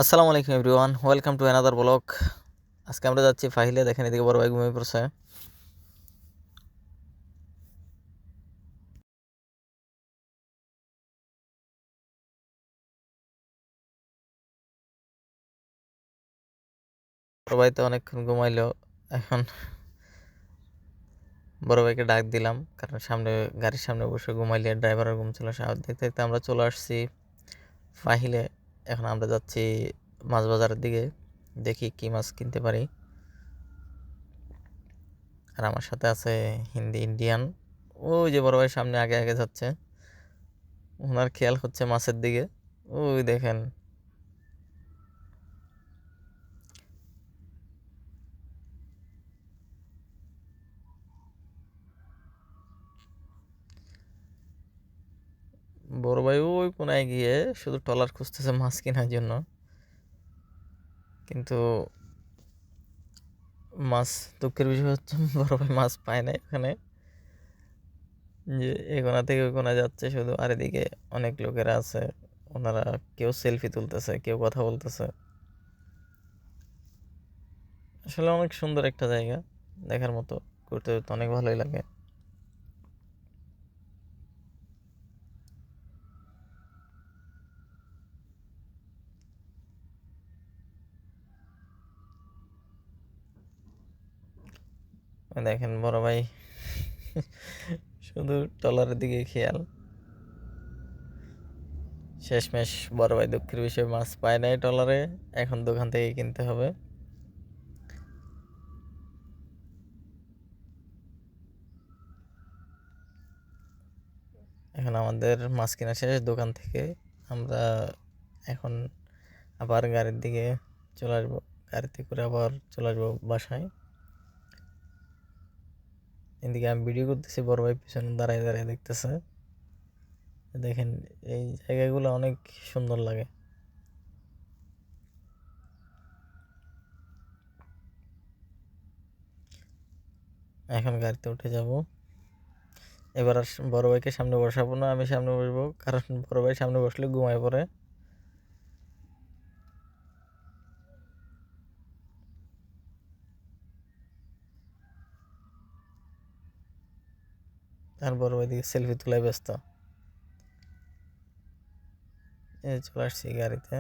আসসালামু আলাইকুম everyone, welcome to another blog. আজকে আমরা যাচ্ছি ফাহিলে। দেখেন এদিকে বড় ভাই ঘুমিয়ে পড়ছে। বড় ভাই তো অনেকক্ষণ ঘুমাইলো। এখন বড় ভাইকে ডাক দিলাম, কারণ সামনে গাড়ির সামনে বসে ঘুমাইলে ড্রাইভারের ঘুম ছিল। দেখতে দেখতে আমরা চলে আসছি ফাহিলে। এখন আমরা যাচ্ছি মাছ বাজারের দিকে, দেখি কি মাছ কিনতে পারি। আর আমার সাথে আছে হিন্দি ইন্ডিয়ান। ওই যে বড় ভাই সামনে আগে আগে যাচ্ছে, ওনার খেয়াল হচ্ছে মাছের দিকে। ওই দেখেন, বড় ভাই ওই কোনায় গিয়ে শুধু ট্রলার খুঁজতেছে মাছ কেনার জন্য, কিন্তু মাছ, দুঃখের বিষয় হচ্ছে বড় ভাই মাছ পায় না এখানে। যে এ কোনা থেকে ওই কোনা যাচ্ছে শুধু, আর এদিকে অনেক লোকেরা আছে, ওনারা কেউ সেলফি তুলতেছে, কেউ কথা বলতেছে। আসলে অনেক সুন্দর একটা জায়গা, দেখার মতো, ঘুরতে ঘুরতে অনেক ভালোই লাগে। ওই দেখেন বড় ভাই শুধু ট্রলারের দিকে খেয়াল। শেষমেশ বড় ভাই দুঃখের বিষয় মাছ পায় নাই ট্রলারে, এখন দোকান থেকে কিনতে হবে। এখন আমাদের মাছ কেনা শেষ দোকান থেকে। আমরা এখন আবার গাড়ির দিকে চলে আসবো, গাড়িতে করে আবার চলে আসবো বাসায়। এদিকে আমি ভিডিও করতেছি, বড় ভাই পিছনে দাঁড়ায় দাঁড়ায় দেখতেছে। দেখেন এই জায়গাগুলো অনেক সুন্দর লাগে। এখন গাড়িতে উঠে যাব। এবার আর বড় ভাইকে সামনে বসাবো না, আমি সামনে বসবো, কারণ বড় ভাই সামনে বসলে ঘুমায় পড়ে। আর বড় ভাই দিকে সেলফি তোলায় ব্যস্ত। এই চলে আসছি গাড়িতে।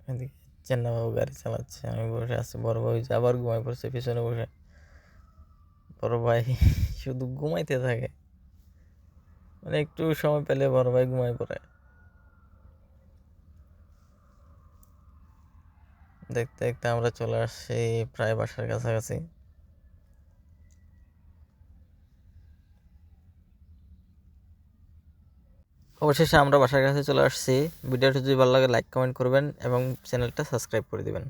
এদিকে চেন্নাবাবু গাড়ি চালাচ্ছে, আমি বসে আছি। বড় ভাই আবার ঘুমায় পড়ছে পিছনে বসে। বড় ভাই শুধু ঘুমাইতে থাকে, মানে একটু সময় পেলে বড় ভাই ঘুমায় পড়ে। দেখতে দেখতে আমরা চলে আসছি প্রায় বাসার কাছাকাছি। অবশেষে আমরা বাসার কাছে চলে আসছি। ভিডিওটি যদি ভালো লাগে লাইক কমেন্ট করবেন এবং চ্যানেলটা সাবস্ক্রাইব করে দিবেন।